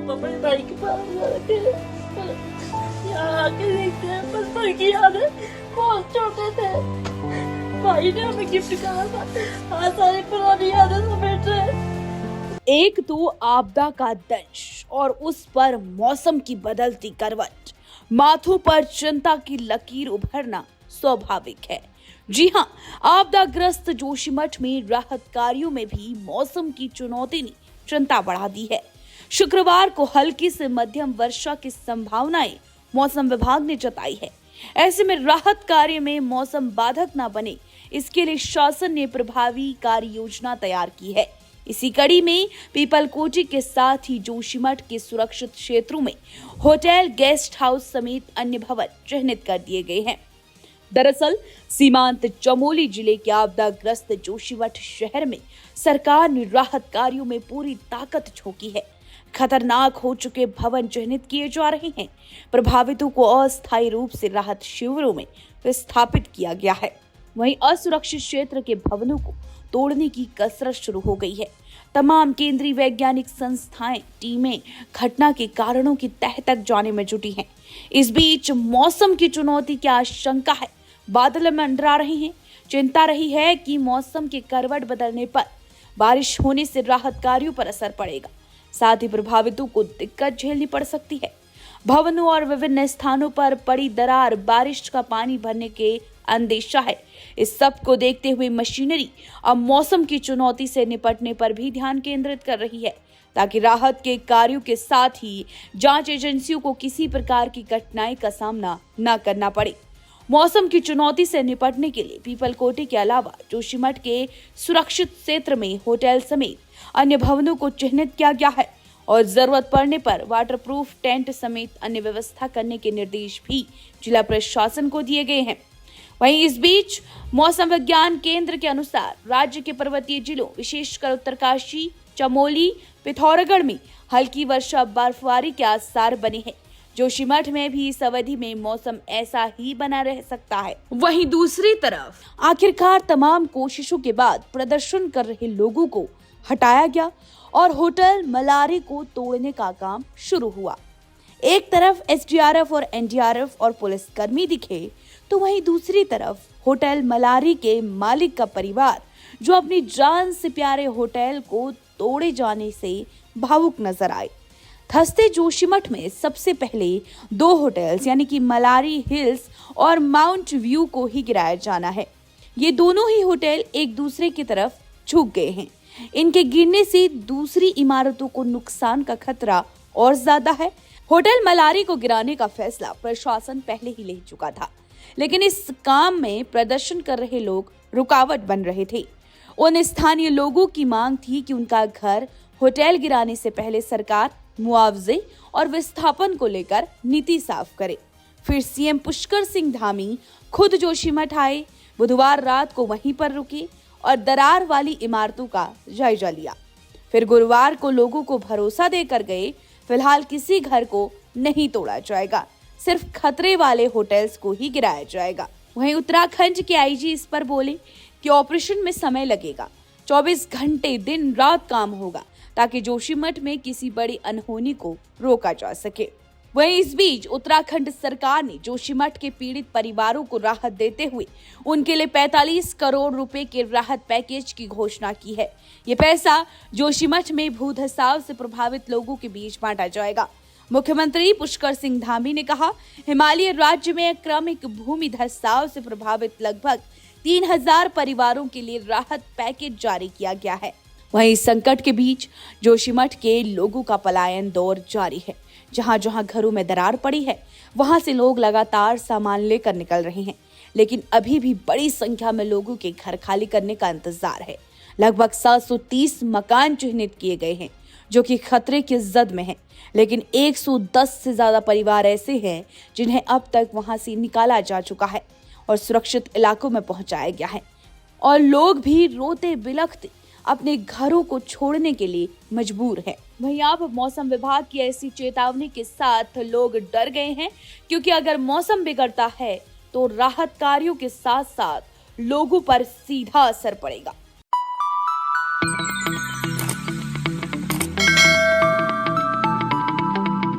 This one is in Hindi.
अपने भाई के पास जाके यहाँ आके देखते हैं, बचपन की याद है। बहुत छोटे थे, भाई ने हमें गिफ्ट करा था। आज सारी पुरानी यादें समेट रहे। एक तो आपदा का दंश और उस पर मौसम की बदलती करवट, माथों पर चिंता की लकीर उभरना स्वाभाविक है। जी हाँ, आपदाग्रस्त जोशीमठ में राहत कार्यों में भी मौसम की चुनौती ने चिंता बढ़ा दी है। शुक्रवार को हल्की से मध्यम वर्षा की संभावनाएं मौसम विभाग ने जताई है। ऐसे में राहत कार्य में मौसम बाधक न बने, इसके लिए शासन ने प्रभावी कार्य योजना तैयार की है। इसी कड़ी में पीपलकोटी के साथ ही जोशीमठ के सुरक्षित क्षेत्रों में होटल, गेस्ट हाउस समेत अन्य भवन चिन्हित कर दिए गए हैं। दरअसल सीमांत चमोली जिले के आपदाग्रस्त जोशीमठ शहर में सरकार ने राहत कार्यों में पूरी ताकत झोंकी है। खतरनाक हो चुके भवन चिन्हित किए जा रहे हैं। प्रभावितों को अस्थायी रूप से राहत शिविरों में विस्थापित किया गया है। वहीं असुरक्षित क्षेत्र के भवनों को तोड़ने की कसरत शुरू हो गई है। तमाम केंद्रीय वैज्ञानिक संस्थाएं, टीमें घटना के कारणों की तह तक जाने में जुटी हैं। इस बीच मौसम की चुनौती की आशंका है। बादल मंडरा रहे हैं। चिंता रही है कि मौसम के करवट बदलने पर बारिश होने से राहत कार्यों पर असर पड़ेगा, साथ ही प्रभावितों को दिक्कत झेलनी पड़ सकती है। भवनों और विभिन्न स्थानों पर पड़ी दरार, बारिश का पानी भरने के अंदेशा है। इस सब को देखते हुए मशीनरी अब मौसम की चुनौती से निपटने पर भी ध्यान केंद्रित कर रही है, ताकि राहत के कार्यों के साथ ही जांच एजेंसियों को किसी प्रकार की कठिनाई का सामना न करना पड़े। मौसम की चुनौती से निपटने के लिए पीपलकोटी के अलावा जोशीमठ के सुरक्षित क्षेत्र में होटल समेत अन्य भवनों को चिन्हित किया गया है और जरूरत पड़ने पर वाटरप्रूफ टेंट समेत अन्य व्यवस्था करने के निर्देश भी जिला प्रशासन को दिए गए हैं। वहीं इस बीच मौसम विज्ञान केंद्र के अनुसार राज्य के पर्वतीय जिलों, विशेषकर उत्तरकाशी, चमोली, पिथौरागढ़ में हल्की वर्षा, बर्फबारी के आसार बने हैं। जोशीमठ में भी इस अवधि में मौसम ऐसा ही बना रह सकता है। वहीं दूसरी तरफ आखिरकार तमाम कोशिशों के बाद प्रदर्शन कर रहे लोगों को हटाया गया और होटल मलारी को तोड़ने का काम शुरू हुआ। एक तरफ एसडीआरएफ और एनडीआरएफ और पुलिसकर्मी दिखे, तो वहीं दूसरी तरफ होटल मलारी के मालिक का परिवार, जो अपनी जान से प्यारे होटल को तोड़े जाने से भावुक नजर आए। थस्ते जोशीमठ में सबसे पहले 2 होटल्स यानी कि मलारी हिल्स और माउंट व्यू को ही गिराया जाना है। ये दोनों ही होटल एक दूसरे की तरफ झुक गए हैं। इनके गिरने से दूसरी इमारतों को नुकसान का खतरा और ज्यादा है। होटल मलारी को गिराने का फैसला प्रशासन पहले ही ले चुका था, लेकिन इस काम में प्रदर्शन कर रहे लोग रुकावट बन रहे थे। उन स्थानीय लोगों की मांग थी कि उनका घर होटल गिराने से पहले सरकार मुआवजे और विस्थापन को लेकर नीति साफ करे। फिर सीएम पुष्कर सिंह धामी खुद जोशीमठ आए, बुधवार रात को वहीं पर रुके और दरार वाली इमारतों का जायजा लिया। फिर गुरुवार को लोगों को भरोसा देकर गए, फिलहाल किसी घर को नहीं तोड़ा जाएगा, सिर्फ खतरे वाले होटल्स को ही गिराया जाएगा। वहीं उत्तराखंड के आईजी इस पर बोले कि ऑपरेशन में समय लगेगा, 24 घंटे दिन रात काम होगा, ताकि जोशीमठ में किसी बड़ी अनहोनी को रोका जा सके। वहीं इस बीच उत्तराखंड सरकार ने जोशीमठ के पीड़ित परिवारों को राहत देते हुए उनके लिए 45 करोड़ रुपए के राहत पैकेज की घोषणा की है। ये पैसा जोशीमठ में भूधसाव से प्रभावित लोगों के बीच बांटा जाएगा। मुख्यमंत्री पुष्कर सिंह धामी ने कहा, हिमालय राज्य में क्रमिक भूमि धसाव से प्रभावित लगभग 3000 परिवारों के लिए राहत पैकेज जारी किया गया है। वहीं इस संकट के बीच जोशीमठ के लोगों का पलायन दौर जारी है। जहां जहां घरों में दरार पड़ी है, वहां से लोग लगातार सामान लेकर निकल रहे हैं, लेकिन अभी भी बड़ी संख्या में लोगों के घर खाली करने का इंतजार है। लगभग 730 मकान चिन्हित किए गए हैं, जो कि खतरे की जद में हैं, लेकिन 110 से ज्यादा परिवार ऐसे हैं जिन्हें अब तक वहां से निकाला जा चुका है। और सुरक्षित इलाकों में पहुंचाया गया है और लोग भी रोते बिलखते अपने घरों को छोड़ने के लिए मजबूर हैं। वहीं अब मौसम विभाग की ऐसी चेतावनी के साथ लोग डर गए हैं, क्योंकि अगर मौसम बिगड़ता है तो राहत कार्यों के साथ साथ लोगों पर सीधा असर पड़ेगा।